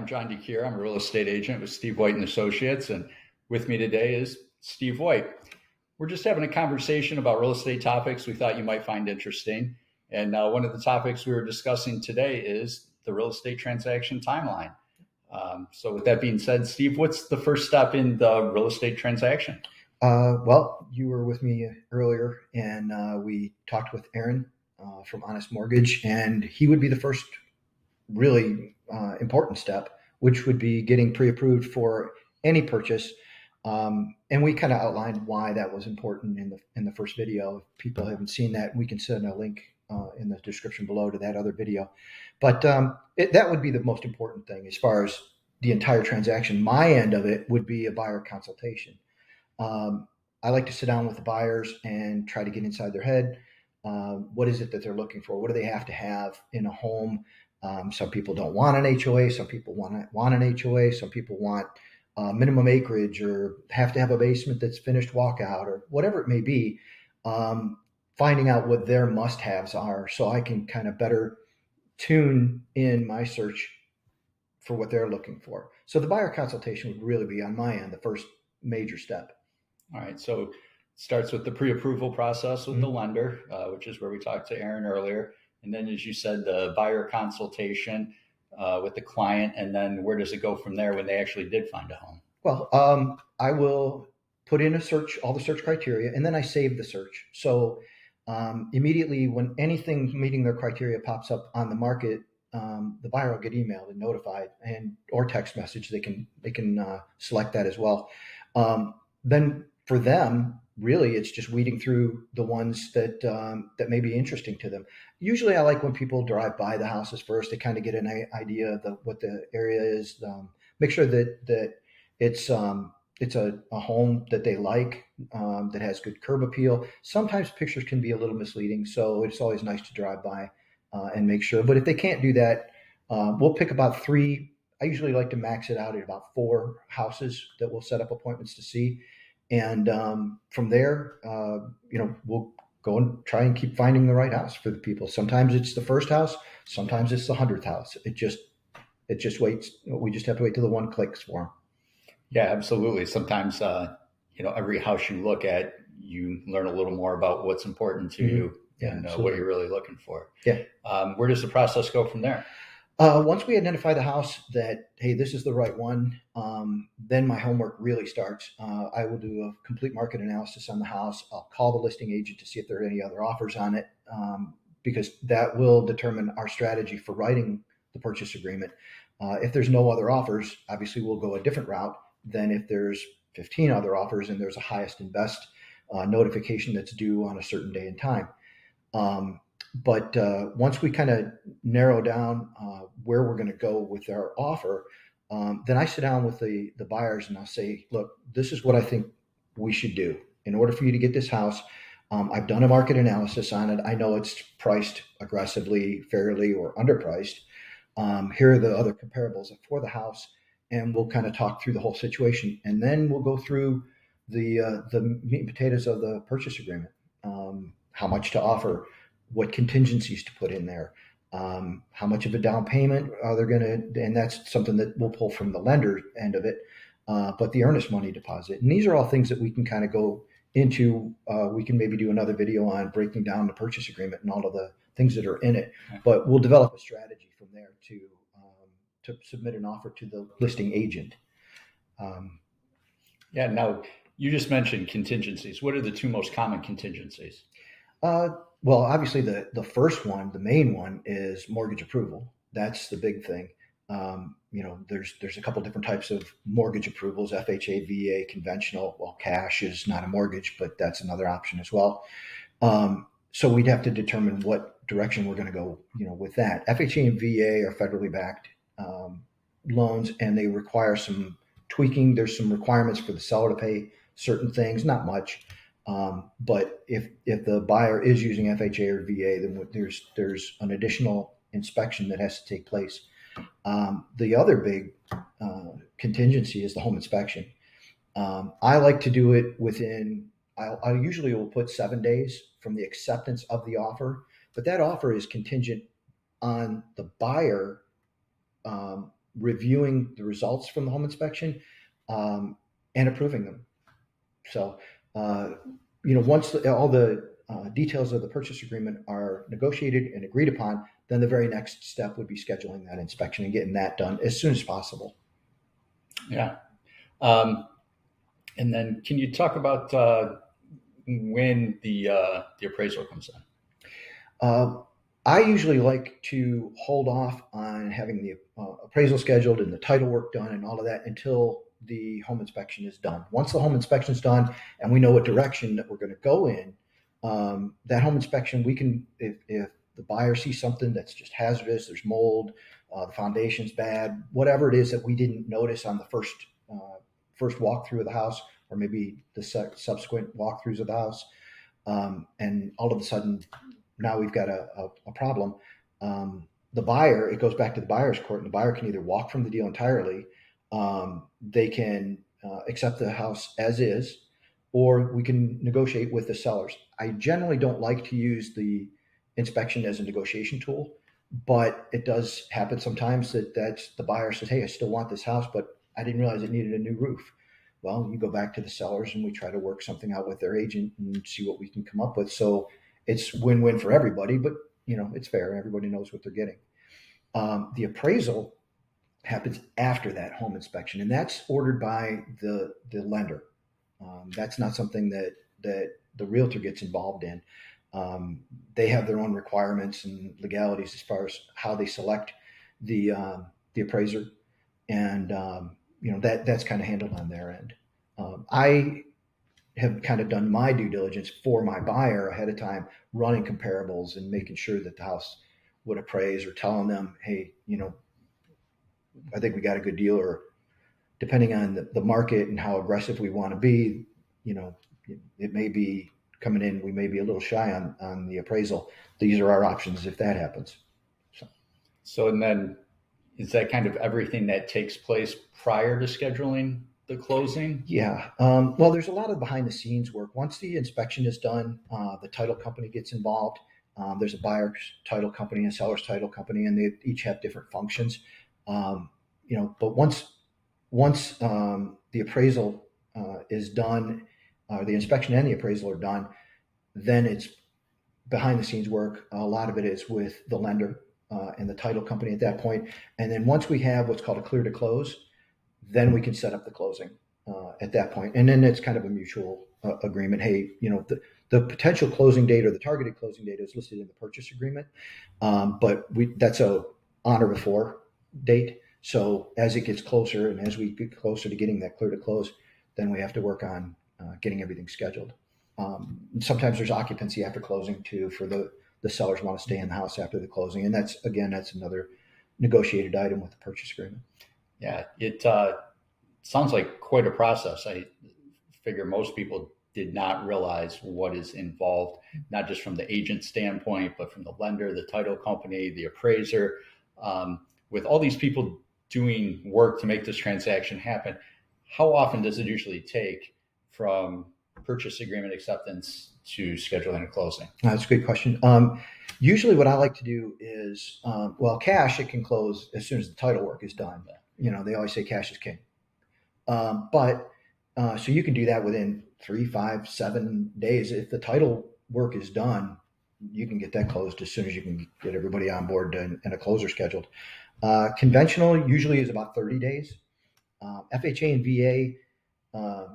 John DeCure. I'm a real estate agent with Steve White and Associates, and with me today is Steve White. We're just having a conversation about real estate topics we thought you might find interesting. And one of the topics we were discussing today is the real estate transaction timeline. So with that being said, Steve, what's the first step in the real estate transaction? Well, you were with me earlier, and we talked with Aaron from Honest Mortgage, and he would be the first really important step, which would be getting pre-approved for any purchase. And we kind of outlined why that was important in the first video. If people haven't seen that, we can send a link in the description below to that other video. But that would be the most important thing as far as the entire transaction. My end of it would be a buyer consultation. I like to sit down with the buyers and try to get inside their head. What is it that they're looking for? What do they have to have in a home? Some people don't want an HOA. Some people want an HOA. Some people want minimum acreage or have to have a basement that's finished walkout or whatever it may be. Finding out what their must-haves are so I can kind of better tune in my search for what they're looking for. So the buyer consultation would really be on my end, the first major step. All right. So it starts with the pre-approval process with the lender, which is where we talked to Aaron earlier. And then, as you said, the buyer consultation with the client. And then where does it go from there when they actually did find a home? Well, I will put in a search, all the search criteria, and then I save the search. So immediately when anything meeting their criteria pops up on the market, the buyer will get emailed and notified, and or text message. They can select that as well. Then for them, really, it's just weeding through the ones that may be interesting to them. Usually, I like when people drive by the houses first. They kind of get an idea of what the area is. Make sure that it's a home that they like, that has good curb appeal. Sometimes pictures can be a little misleading, so it's always nice to drive by and make sure. But if they can't do that, we'll pick about 3. I usually like to max it out at about 4 houses that we'll set up appointments to see. And from there, we'll go and try and keep finding the right house for the people. Sometimes it's the first house. Sometimes it's the 100th house. It just waits. We just have to wait till the one clicks for them. Yeah, absolutely. Sometimes, every house you look at, you learn a little more about what's important to you and what you're really looking for. Yeah. Where does the process go from there? Once we identify the house that, hey, this is the right one, then my homework really starts. I will do a complete market analysis on the house. I'll call the listing agent to see if there are any other offers on it, because that will determine our strategy for writing the purchase agreement. If there's no other offers, obviously we'll go a different route than if there's 15 other offers and there's a highest and best notification that's due on a certain day and time. But once we kind of narrow down where we're going to go with our offer, then I sit down with the buyers and I'll say, look, this is what I think we should do. In order for you to get this house, I've done a market analysis on it. I know it's priced aggressively, fairly, or underpriced. Here are the other comparables for the house, and we'll kind of talk through the whole situation. And then we'll go through the meat and potatoes of the purchase agreement, how much to offer, what contingencies to put in there, how much of a down payment are they going to, and that's something that we'll pull from the lender end of it, but the earnest money deposit. And these are all things that we can kind of go into. We can maybe do another video on breaking down the purchase agreement and all of the things that are in it, but we'll develop a strategy from there to submit an offer to the listing agent. Now you just mentioned contingencies. What are the 2 most common contingencies? Well, obviously the first one, the main one, is mortgage approval. That's the big thing. There's a couple different types of mortgage approvals: FHA, VA, conventional. Well, cash is not a mortgage, but that's another option as well. So we'd have to determine what direction we're going to go, with that. FHA and VA are federally backed loans, and they require some tweaking. There's some requirements for the seller to pay certain things, not much. But if the buyer is using FHA or VA, then there's an additional inspection that has to take place. The other big contingency is the home inspection. I like to do it within, I usually will put 7 days from the acceptance of the offer, but that offer is contingent on the buyer reviewing the results from the home inspection, and approving them. So, once all the details of the purchase agreement are negotiated and agreed upon, then the very next step would be scheduling that inspection and getting that done as soon as possible. Yeah. And then can you talk about when the appraisal comes in? I usually like to hold off on having the appraisal scheduled and the title work done and all of that until the home inspection is done. Once the home inspection is done and we know what direction that we're going to go in, that home inspection, we can, if the buyer sees something that's just hazardous, there's mold, the foundation's bad, whatever it is that we didn't notice on the first walkthrough of the house, or maybe the subsequent walkthroughs of the house, and all of a sudden now we've got a problem. The buyer, it goes back to the buyer's court, and the buyer can either walk from the deal entirely, they can accept the house as is, or we can negotiate with the sellers. I generally don't like to use the inspection as a negotiation tool, but it does happen sometimes that's the buyer says, hey, I still want this house, but I didn't realize it needed a new roof. Well, you go back to the sellers and we try to work something out with their agent and see what we can come up with. So it's win-win for everybody, but it's fair. Everybody knows what they're getting. The appraisal happens after that home inspection, and that's ordered by the lender. That's not something that the realtor gets involved in. They have their own requirements and legalities as far as how they select the appraiser, and that's kind of handled on their end. I have kind of done my due diligence for my buyer ahead of time, running comparables and making sure that the house would appraise, or telling them, hey, I think we got a good deal, or depending on the market and how aggressive we want to be, it may be coming in, we may be a little shy on the appraisal. These are our options if that happens. So, and then is that kind of everything that takes place prior to scheduling the closing? Yeah. Well, there's a lot of behind the scenes work. Once the inspection is done, the title company gets involved. There's a buyer's title company and a seller's title company, and they each have different functions. But once the appraisal is done, the inspection and the appraisal are done, then it's behind the scenes work. A lot of it is with the lender and the title company at that point. And then once we have what's called a clear to close, then we can set up the closing at that point. And then it's kind of a mutual agreement. Hey, the potential closing date or the targeted closing date is listed in the purchase agreement, but that's a on or before date. So as it gets closer, and as we get closer to getting that clear to close, then we have to work on getting everything scheduled. Sometimes there's occupancy after closing too, for the sellers want to stay in the house after the closing, and that's another negotiated item with the purchase agreement. Yeah, it sounds like quite a process. I figure most people did not realize what is involved, not just from the agent standpoint, but from the lender, the title company, the appraiser. With all these people doing work to make this transaction happen, how often does it usually take from purchase agreement acceptance to scheduling a closing? That's a good question. Usually what I like to do is, cash, it can close as soon as the title work is done. They always say cash is king. So you can do that within 3, 5, 7 days. If the title work is done, you can get that closed as soon as you can get everybody on board and a closer scheduled. Conventional usually is about 30 days. FHA and VA,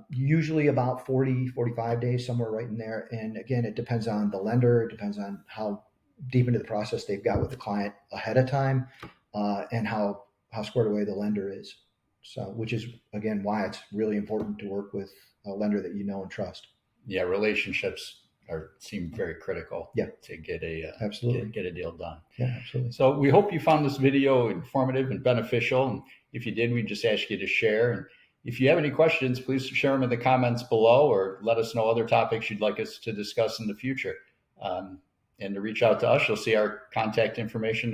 usually about 40, 45 days, somewhere right in there. And again, it depends on the lender. It depends on how deep into the process they've got with the client ahead of time, and how squared away the lender is. So, which is, again, why it's really important to work with a lender that you know and trust. Yeah, relationships seem very critical. Yeah. To get absolutely get a deal done. Yeah, absolutely. So we hope you found this video informative and beneficial. And if you did, we just ask you to share. And if you have any questions, please share them in the comments below, or let us know other topics you'd like us to discuss in the future. And to reach out to us, you'll see our contact information